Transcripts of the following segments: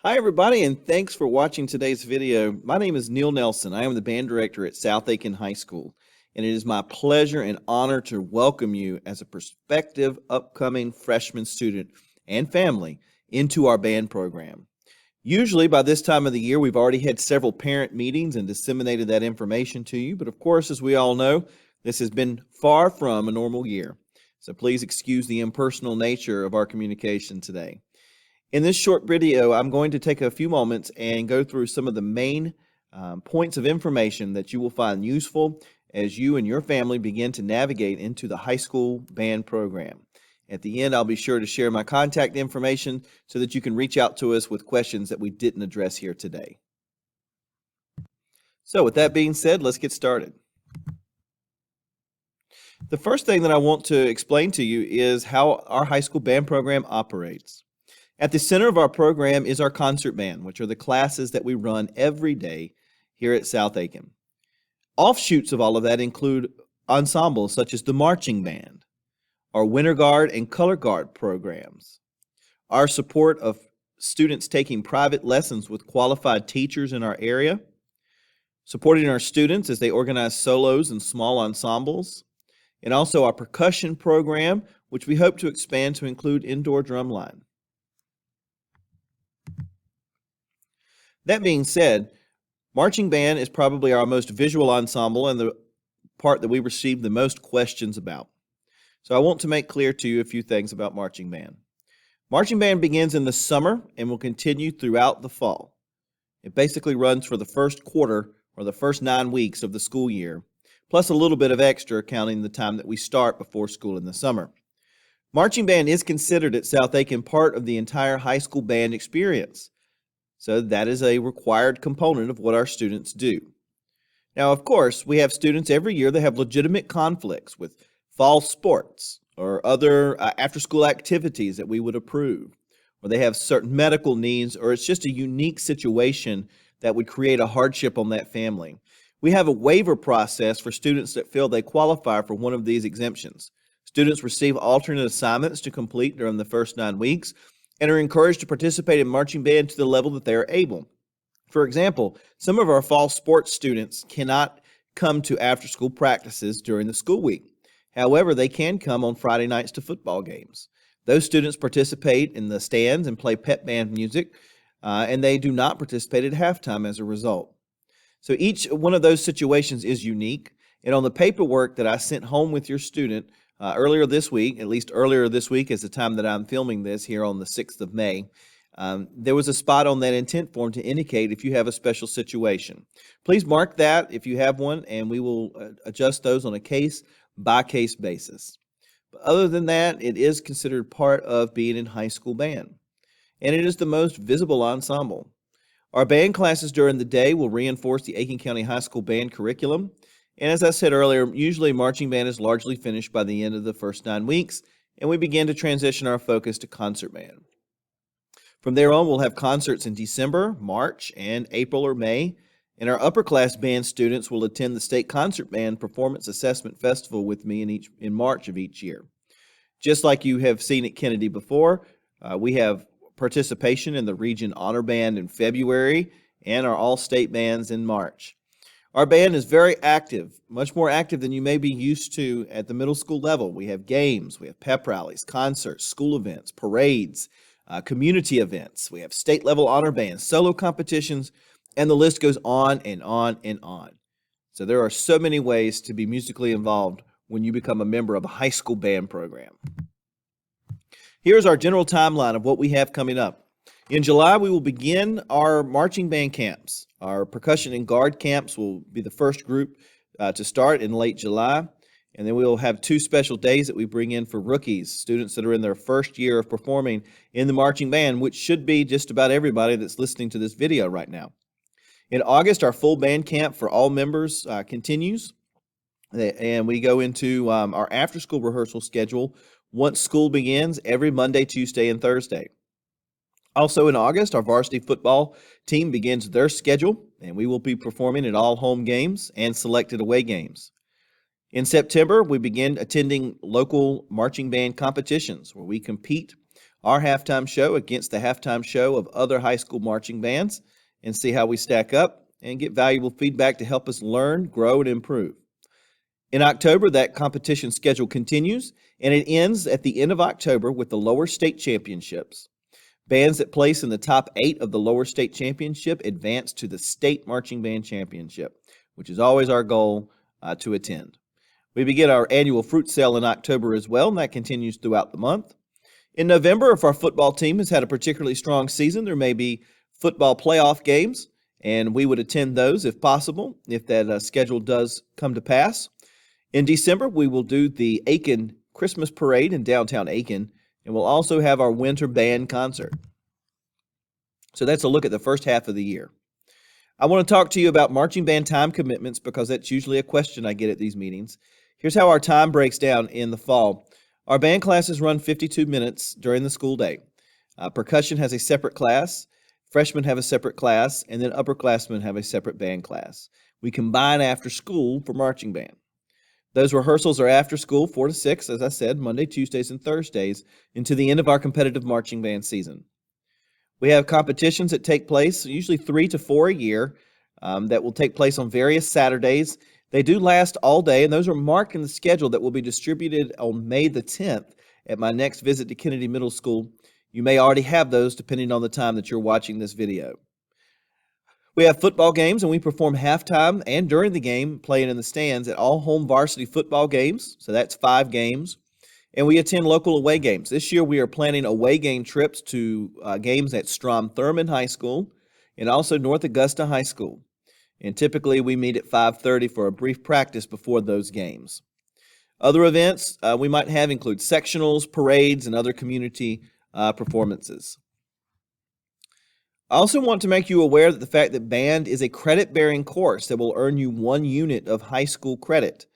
Hi, everybody, and thanks for watching today's video. My name is Neil Nelson. I am the band director at South Aiken High School, and it is my pleasure and honor to welcome you as a prospective upcoming freshman student and family into our band program. Usually, by this time of the year, we've already had several parent meetings and disseminated that information to you, but of course, as we all know, this has been far from a normal year. So please excuse the impersonal nature of our communication today. In this short video, I'm going to take a few moments and go through some of the main points of information that you will find useful as you and your family begin to navigate into the high school band program. At the end, I'll be sure to share my contact information so that you can reach out to us with questions that we didn't address here today. So with that being said, let's get started. The first thing that I want to explain to you is how our high school band program operates. At the center of our program is our concert band, which are the classes that we run every day here at South Aiken. Offshoots of all of that include ensembles such as the marching band, our winter guard and color guard programs, our support of students taking private lessons with qualified teachers in our area, supporting our students as they organize solos and small ensembles, and also our percussion program, which we hope to expand to include indoor drumline. That being said, marching band is probably our most visual ensemble and the part that we receive the most questions about. So I want to make clear to you a few things about marching band. Marching band begins in the summer and will continue throughout the fall. It basically runs for the first quarter or the first 9 weeks of the school year, plus a little bit of extra counting the time that we start before school in the summer. Marching band is considered at South Aiken part of the entire high school band experience. So that is a required component of what our students do. Now, of course, we have students every year that have legitimate conflicts with fall sports or other after-school activities that we would approve, or they have certain medical needs, or it's just a unique situation that would create a hardship on that family. We have a waiver process for students that feel they qualify for one of these exemptions. Students receive alternate assignments to complete during the first 9 weeks, and are encouraged to participate in marching band to the level that they are able. For example, some of our fall sports students cannot come to after-school practices during the school week. However, they can come on Friday nights to football games. Those students participate in the stands and play pep band music, and they do not participate at halftime as a result. So each one of those situations is unique, and on the paperwork that I sent home with your student, earlier this week, at least earlier this week is the time that I'm filming this here on the 6th of May, there was a spot on that intent form to indicate if you have a special situation. Please mark that if you have one, and we will adjust those on a case-by-case basis. But other than that, it is considered part of being in high school band, and it is the most visible ensemble. Our band classes during the day will reinforce the Aiken County High School band curriculum. And as I said earlier, usually marching band is largely finished by the end of the first 9 weeks, and we begin to transition our focus to concert band. From there on, we'll have concerts in December, March, and April or May, and our upper class band students will attend the State Concert Band Performance Assessment Festival with me in March of each year. Just like you have seen at Kennedy before, we have participation in the Region Honor Band in February and our all-state bands in March. Our band is very active, much more active than you may be used to at the middle school level. We have games, we have pep rallies, concerts, school events, parades, community events. We have state-level honor bands, solo competitions, and the list goes on and on and on. So there are so many ways to be musically involved when you become a member of a high school band program. Here's our general timeline of what we have coming up. In July, we will begin our marching band camps. Our percussion and guard camps will be the first group to start in late July. And then we will have 2 special days that we bring in for rookies, students that are in their first year of performing in the marching band, which should be just about everybody that's listening to this video right now. In August, our full band camp for all members continues. And we go into our after-school rehearsal schedule once school begins every Monday, Tuesday, and Thursday. Also in August, our varsity football team begins their schedule, and we will be performing at all home games and selected away games. In September, we begin attending local marching band competitions where we compete our halftime show against the halftime show of other high school marching bands and see how we stack up and get valuable feedback to help us learn, grow, and improve. In October, that competition schedule continues, and it ends at the end of October with the lower state championships. Bands that place in the top 8 of the lower state championship advance to the state marching band championship, which is always our goal to attend. We begin our annual fruit sale in October as well, and that continues throughout the month. In November, if our football team has had a particularly strong season, there may be football playoff games, and we would attend those if possible, if that schedule does come to pass. In December, we will do the Aiken Christmas Parade in downtown Aiken, and we'll also have our winter band concert. So that's a look at the first half of the year. I want to talk to you about marching band time commitments because that's usually a question I get at these meetings. Here's how our time breaks down in the fall. Our band classes run 52 minutes during the school day. Percussion has a separate class, freshmen have a separate class, and then upperclassmen have a separate band class. We combine after school for marching band. Those rehearsals are after school, 4 to 6, as I said, Monday, Tuesdays, and Thursdays, into the end of our competitive marching band season. We have competitions that take place, usually 3 to 4 a year, that will take place on various Saturdays. They do last all day, and those are marked in the schedule that will be distributed on May the 10th at my next visit to Kennedy Middle School. You may already have those depending on the time that you're watching this video. We have football games, and we perform halftime and during the game playing in the stands at all home varsity football games, so that's 5 games, and we attend local away games. This year we are planning away game trips to games at Strom-Thurmond High School and also North Augusta High School, and typically we meet at 5:30 for a brief practice before those games. Other events we might have include sectionals, parades, and other community performances. I also want to make you aware that the fact that band is a credit-bearing course that will earn you 1 unit of high school credit.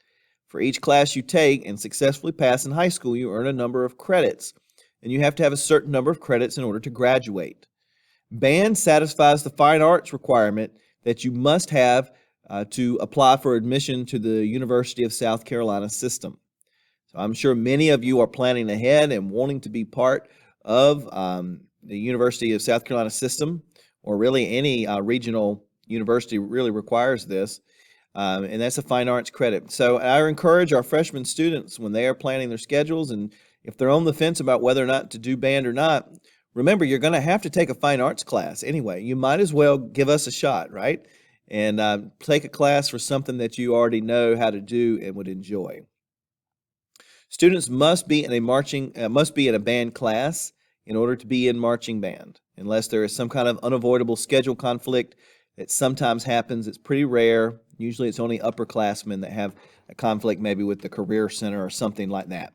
For each class you take and successfully pass in high school, you earn a number of credits, and you have to have a certain number of credits in order to graduate. Band satisfies the fine arts requirement that you must have to apply for admission to the University of South Carolina system. So I'm sure many of you are planning ahead and wanting to be part of the University of South Carolina system, or really any regional university really requires this, and that's a fine arts credit. So I encourage our freshman students when they are planning their schedules, and if they're on the fence about whether or not to do band or not, remember you're going to have to take a fine arts class anyway. You might as well give us a shot, right? And take a class for something that you already know how to do and would enjoy. Students must be in a band class in order to be in marching band, unless there is some kind of unavoidable schedule conflict that sometimes happens. It's pretty rare. Usually it's only upperclassmen that have a conflict, maybe with the Career Center or something like that.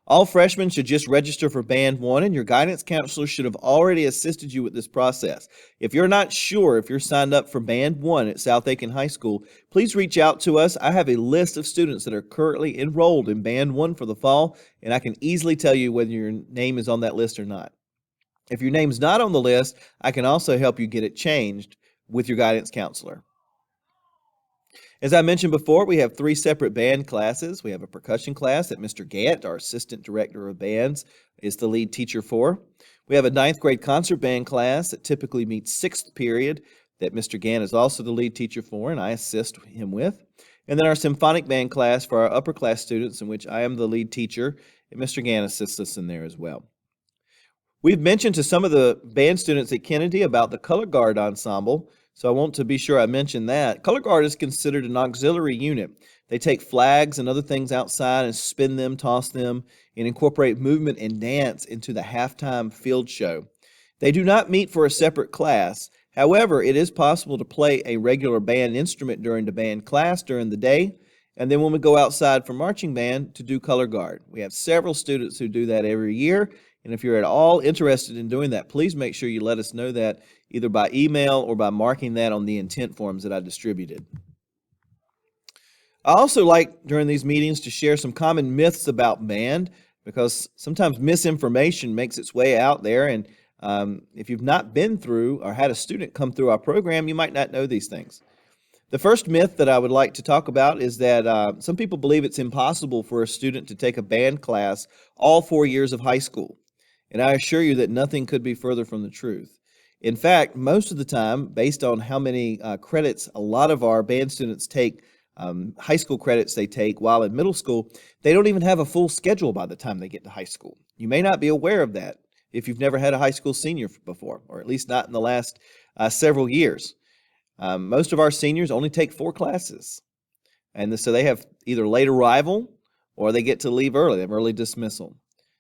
All freshmen should just register for Band 1, and your guidance counselor should have already assisted you with this process. If you're not sure if you're signed up for Band 1 at South Aiken High School, please reach out to us. I have a list of students that are currently enrolled in Band 1 for the fall, and I can easily tell you whether your name is on that list or not. If your name's not on the list, I can also help you get it changed with your guidance counselor. As I mentioned before, we have 3 separate band classes. We have a percussion class that Mr. Gant, our assistant director of bands, is the lead teacher for. We have a 9th grade concert band class that typically meets 6th period that Mr. Gant is also the lead teacher for, and I assist him with. And then our symphonic band class for our upper class students, in which I am the lead teacher, and Mr. Gant assists us in there as well. We've mentioned to some of the band students at Kennedy about the color guard ensemble, so I want to be sure I mention that. Color guard is considered an auxiliary unit. They take flags and other things outside and spin them, toss them, and incorporate movement and dance into the halftime field show. They do not meet for a separate class. However, it is possible to play a regular band instrument during the band class during the day, and then when we go outside for marching band, to do color guard. We have several students who do that every year, and if you're at all interested in doing that, please make sure you let us know that either by email or by marking that on the intent forms that I distributed. I also like during these meetings to share some common myths about band, because sometimes misinformation makes its way out there, and if you've not been through or had a student come through our program, you might not know these things. The first myth that I would like to talk about is that some people believe it's impossible for a student to take a band class all 4 years of high school. and I assure you that nothing could be further from the truth. In fact, most of the time, based on how many credits a lot of our band students take, high school credits they take while in middle school, they don't even have a full schedule by the time they get to high school. You may not be aware of that if you've never had a high school senior before, or at least not in the last several years. Most of our seniors only take 4 classes, and so they have either late arrival or they get to leave early. They have early dismissal.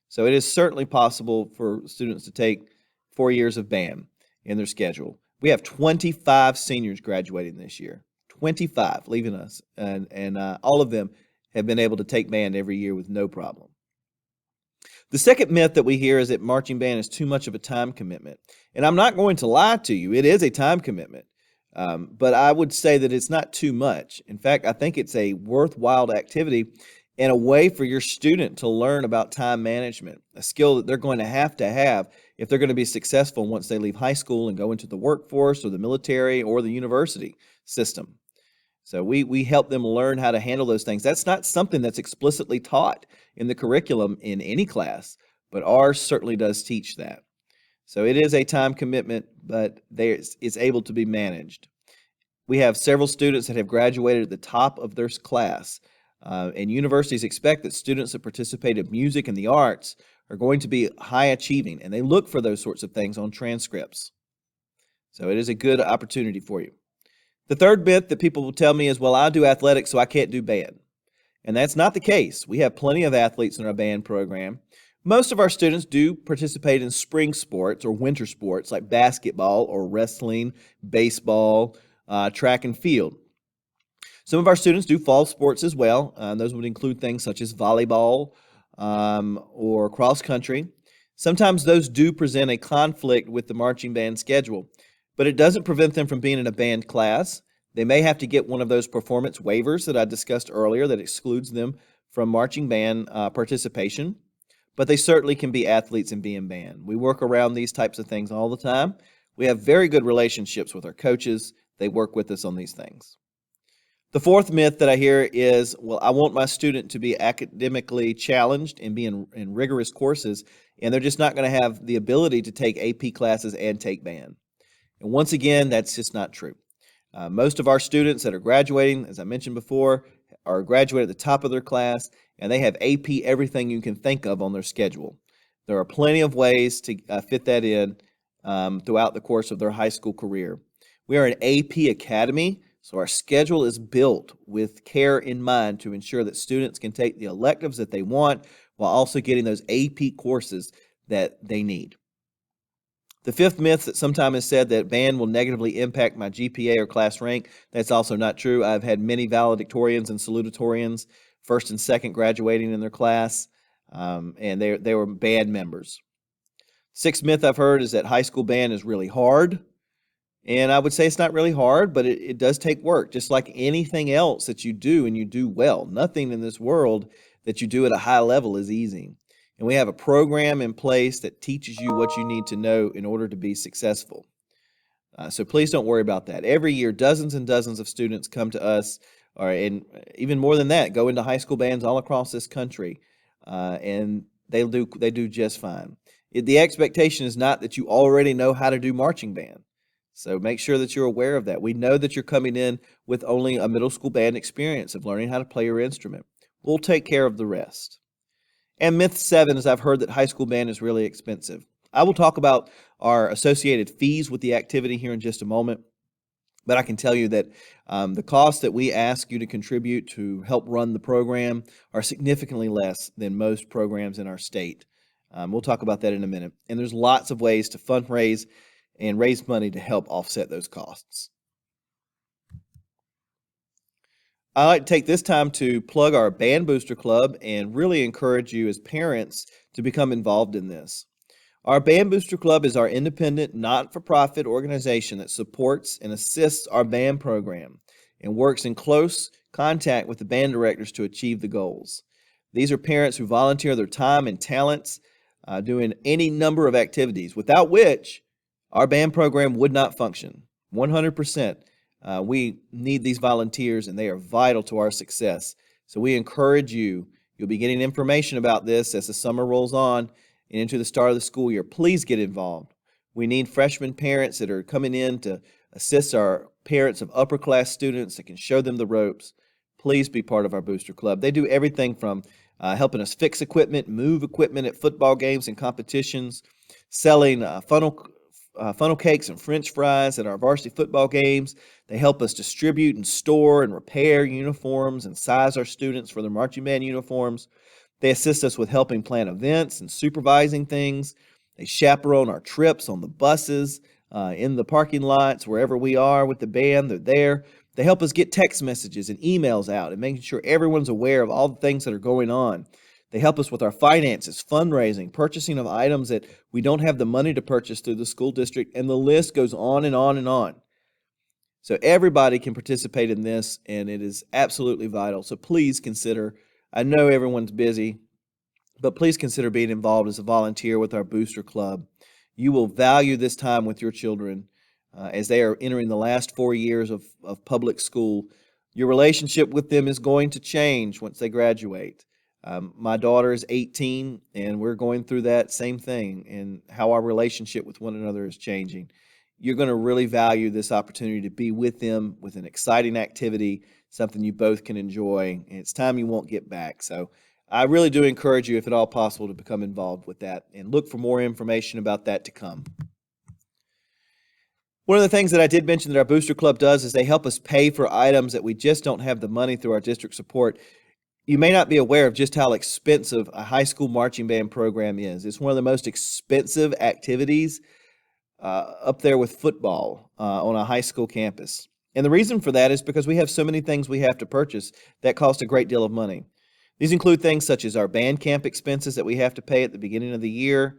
So it is certainly possible for students to take 4 years of band in their schedule. We have 25 seniors graduating this year, 25 leaving us, and all of them have been able to take band every year with no problem. The second myth that we hear is that marching band is too much of a time commitment. And I'm not going to lie to you, it is a time commitment. But I would say that it's not too much. In fact, I think it's a worthwhile activity and a way for your student to learn about time management, a skill that they're going to have if they're going to be successful once they leave high school and go into the workforce or the military or the university system. So we help them learn how to handle those things. That's not something that's explicitly taught in the curriculum in any class, but ours certainly does teach that. So it is a time commitment, but it's able to be managed. We have several students that have graduated at the top of their class, and universities expect that students that participate in music and the arts are going to be high achieving, and they look for those sorts of things on transcripts. So it is a good opportunity for you. The third myth that people will tell me is, well, I do athletics, so I can't do band. And that's not the case. We have plenty of athletes in our band program. Most of our students do participate in spring sports or winter sports like basketball or wrestling, baseball, track and field. Some of our students do fall sports as well. Those would include things such as volleyball or cross country. Sometimes those do present a conflict with the marching band schedule, but it doesn't prevent them from being in a band class. They may have to get one of those performance waivers that I discussed earlier that excludes them from marching band participation, but they certainly can be athletes and be in band. We work around these types of things all the time. We have very good relationships with our coaches. They work with us on these things. The fourth myth that I hear is, well, I want my student to be academically challenged and be in rigorous courses, and they're just not going to have the ability to take AP classes and take band. And once again, that's just not true. Most of our students that are graduating, as I mentioned before, are graduating at the top of their class, and they have AP everything you can think of on their schedule. There are plenty of ways to fit that in throughout the course of their high school career. We are an AP academy, so our schedule is built with care in mind to ensure that students can take the electives that they want while also getting those AP courses that they need. The fifth myth that sometimes is said that band will negatively impact my GPA or class rank, that's also not true. I've had many valedictorians and salutatorians, first and second graduating in their class, and they were band members. Sixth myth I've heard is that high school band is really hard, and I would say it's not really hard, but it does take work, just like anything else that you do and you do well. Nothing in this world that you do at a high level is easy. And we have a program in place that teaches you what you need to know in order to be successful. So please don't worry about that. Every year, dozens and dozens of students come to us, and even more than that, go into high school bands all across this country, and they do just fine. The expectation is not that you already know how to do marching band. So make sure that you're aware of that. We know that you're coming in with only a middle school band experience of learning how to play your instrument. We'll take care of the rest. And myth 7 is I've heard that high school band is really expensive. I will talk about our associated fees with the activity here in just a moment, but I can tell you that the costs that we ask you to contribute to help run the program are significantly less than most programs in our state. We'll talk about that in a minute. And there's lots of ways to fundraise and raise money to help offset those costs. I'd like to take this time to plug our Band Booster Club and really encourage you as parents to become involved in this. Our Band Booster Club is our independent, not-for-profit organization that supports and assists our band program and works in close contact with the band directors to achieve the goals. These are parents who volunteer their time and talents doing any number of activities, without which our band program would not function. 100%. We need these volunteers, and they are vital to our success. So we encourage you. You'll be getting information about this as the summer rolls on, and into the start of the school year, please get involved. We need freshman parents that are coming in to assist our parents of upper class students that can show them the ropes. Please be part of our Booster Club. They do everything from helping us fix equipment, move equipment at football games and competitions, selling funnel cakes and French fries at our varsity football games. They help us distribute and store and repair uniforms and size our students for their marching band uniforms. They assist us with helping plan events and supervising things. They chaperone our trips on the buses, in the parking lots, wherever we are with the band, they're there. They help us get text messages and emails out and making sure everyone's aware of all the things that are going on. They help us with our finances, fundraising, purchasing of items that we don't have the money to purchase through the school district, and the list goes on and on and on. So everybody can participate in this, and it is absolutely vital. So please consider, I know everyone's busy, but please consider being involved as a volunteer with our Booster Club. You will value this time with your children as they are entering the last 4 years of public school. Your relationship with them is going to change once they graduate. My daughter is 18, and we're going through that same thing, and how our relationship with one another is changing. You're going to really value this opportunity to be with them with an exciting activity, something you both can enjoy, and it's time you won't get back. So I really do encourage you, if at all possible, to become involved with that, and look for more information about that to come. One of the things that I did mention that our Booster Club does is they help us pay for items that we just don't have the money through our district support. You may not be aware of just how expensive a high school marching band program is. It's one of the most expensive activities up there with football on a high school campus. And the reason for that is because we have so many things we have to purchase that cost a great deal of money. These include things such as our band camp expenses that we have to pay at the beginning of the year.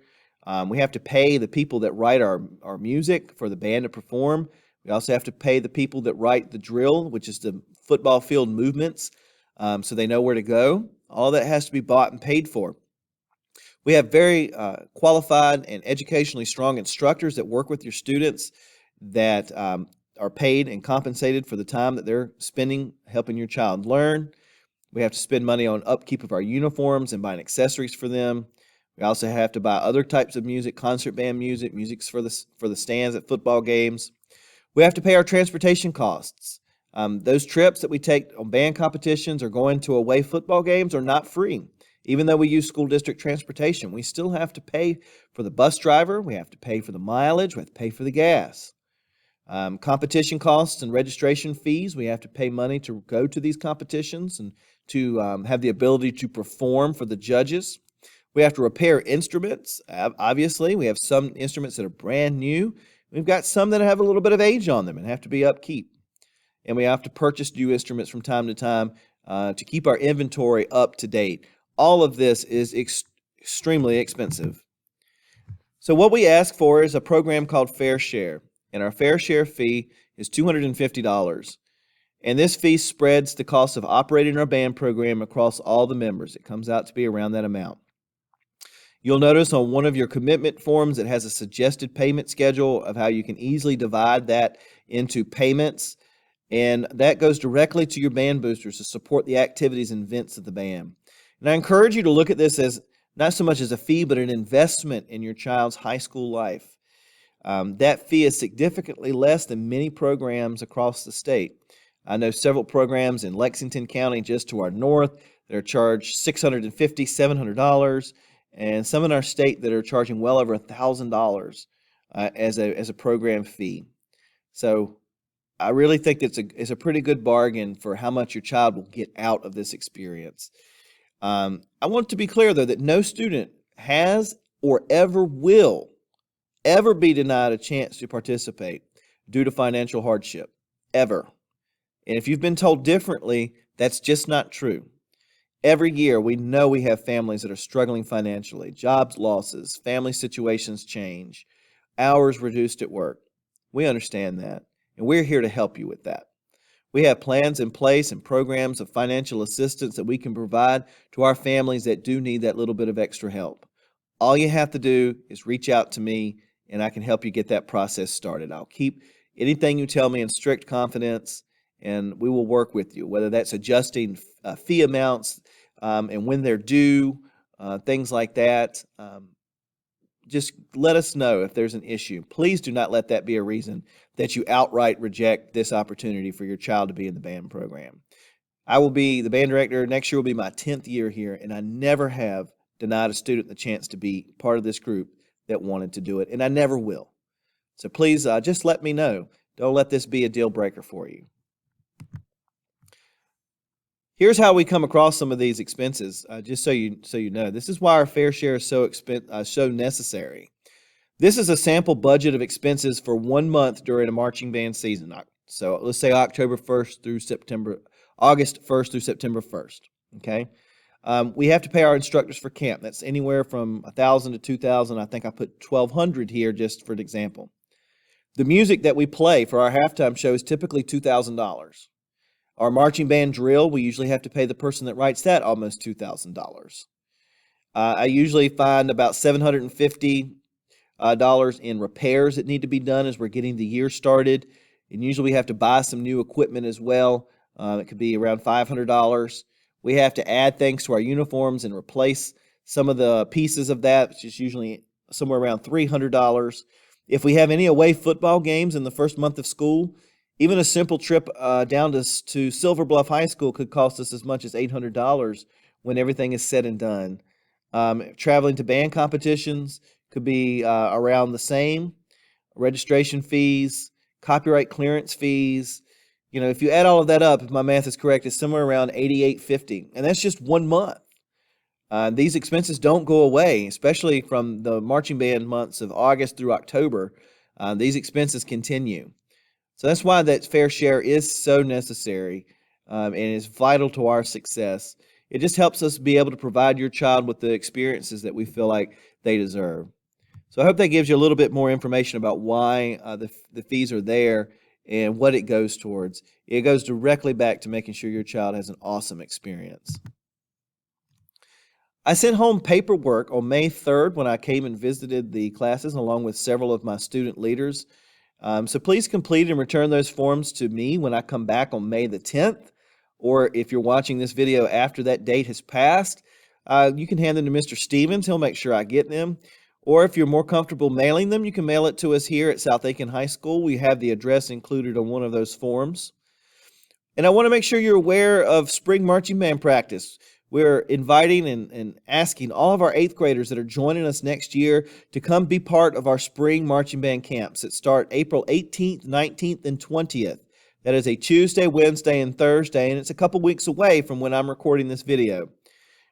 We have to pay the people that write our music for the band to perform. We also have to pay the people that write the drill, which is the football field movements, so they know where to go. All that has to be bought and paid for. We have very qualified and educationally strong instructors that work with your students that are paid and compensated for the time that they're spending helping your child learn. We have to spend money on upkeep of our uniforms and buying accessories for them. We also have to buy other types of music, concert band music, music for the stands at football games. We have to pay our transportation costs. Those trips that we take on band competitions or going to away football games are not free. Even though we use school district transportation, we still have to pay for the bus driver, we have to pay for the mileage, we have to pay for the gas. Competition costs and registration fees, we have to pay money to go to these competitions and to have the ability to perform for the judges. We have to repair instruments. Obviously, we have some instruments that are brand new. We've got some that have a little bit of age on them and have to be upkeep. And we have to purchase new instruments from time to time to keep our inventory up to date. All of this is extremely expensive. So what we ask for is a program called Fair Share, and our Fair Share fee is $250. And this fee spreads the cost of operating our band program across all the members. It comes out to be around that amount. You'll notice on one of your commitment forms it has a suggested payment schedule of how you can easily divide that into payments, and that goes directly to your band boosters to support the activities and events of the band. And I encourage you to look at this as not so much as a fee, but an investment in your child's high school life. That fee is significantly less than many programs across the state. I know several programs in Lexington County just to our north that are charged $650, $700, and some in our state that are charging well over $1,000 as a program fee. So I really think it's a pretty good bargain for how much your child will get out of this experience. I want to be clear, though, that no student has or ever will ever be denied a chance to participate due to financial hardship, ever. And if you've been told differently, that's just not true. Every year, we know we have families that are struggling financially, jobs losses, family situations change, hours reduced at work. We understand that, and we're here to help you with that. We have plans in place and programs of financial assistance that we can provide to our families that do need that little bit of extra help. All you have to do is reach out to me, and I can help you get that process started. I'll keep anything you tell me in strict confidence, and we will work with you, whether that's adjusting fee amounts and when they're due, things like that. just let us know if there's an issue. Please do not let that be a reason that you outright reject this opportunity for your child to be in the band program. I will be the band director. Next year will be my 10th year here, and I never have denied a student the chance to be part of this group that wanted to do it, and I never will. So please just let me know. Don't let this be a deal breaker for you. Here's how we come across some of these expenses, just so you know. This is why our fair share is so necessary. This is a sample budget of expenses for 1 month during a marching band season. So let's say August 1st through September 1st. Okay, we have to pay our instructors for camp. That's anywhere from $1,000 to $2,000. I think I put $1,200 here just for an example. The music that we play for our halftime show is typically $2,000. Our marching band drill, we usually have to pay the person that writes that almost $2,000. I usually find about $750 in repairs that need to be done as we're getting the year started. And usually we have to buy some new equipment as well. It could be around $500. We have to add things to our uniforms and replace some of the pieces of that, which is usually somewhere around $300. If we have any away football games in the first month of school, even a simple trip down to Silver Bluff High School could cost us as much as $800 when everything is said and done. Traveling to band competitions could be around the same. Registration fees, copyright clearance fees. If you add all of that up, if my math is correct, it's somewhere around $88.50, and that's just 1 month. These expenses don't go away, especially from the marching band months of August through October. These expenses continue. So that's why that fair share is so necessary and is vital to our success. It just helps us be able to provide your child with the experiences that we feel like they deserve. So I hope that gives you a little bit more information about why the fees are there and what it goes towards. It goes directly back to making sure your child has an awesome experience. I sent home paperwork on May 3rd when I came and visited the classes along with several of my student leaders. So please complete and return those forms to me when I come back on May the 10th. Or if you're watching this video after that date has passed, you can hand them to Mr. Stevens. He'll make sure I get them. Or if you're more comfortable mailing them, you can mail it to us here at South Aiken High School. We have the address included on one of those forms. And I want to make sure you're aware of spring marching band practice. We're inviting and asking all of our 8th graders that are joining us next year to come be part of our spring marching band camps that start April 18th, 19th, and 20th. That is a Tuesday, Wednesday, and Thursday, and it's a couple weeks away from when I'm recording this video.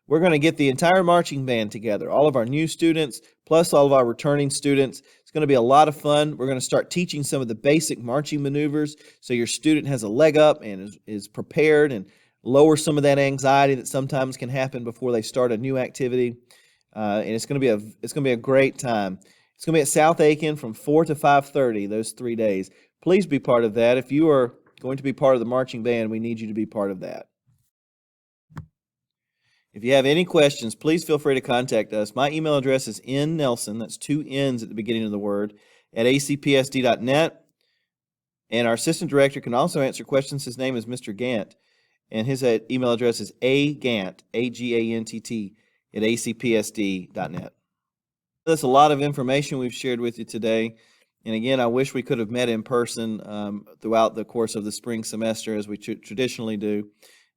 We're going to get the entire marching band together, all of our new students, plus all of our returning students. It's going to be a lot of fun. We're going to start teaching some of the basic marching maneuvers so your student has a leg up and is prepared and lower some of that anxiety that sometimes can happen before they start a new activity. And it's going to be a great time. It's going to be at South Aiken from 4 to 5:30 those 3 days. Please be part of that. If you are going to be part of the marching band, we need you to be part of that. If you have any questions, please feel free to contact us. My email address is nnelson, that's 2 N's at the beginning of the word, at acpsd.net. And our assistant director can also answer questions. His name is Mr. Gant. And his email address is agant, A-G-A-N-T-T, at acpsd.net. That's a lot of information we've shared with you today. And again, I wish we could have met in person throughout the course of the spring semester as we traditionally do.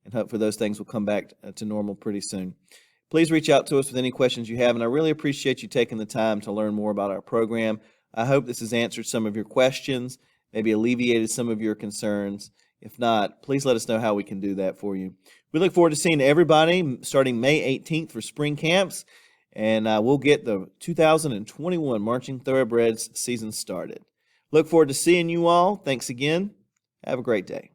And hopefully those things will come back to normal pretty soon. Please reach out to us with any questions you have. And I really appreciate you taking the time to learn more about our program. I hope this has answered some of your questions, maybe alleviated some of your concerns. If not, please let us know how we can do that for you. We look forward to seeing everybody starting May 18th for spring camps, and we'll get the 2021 Marching Thoroughbreds season started. Look forward to seeing you all. Thanks again. Have a great day.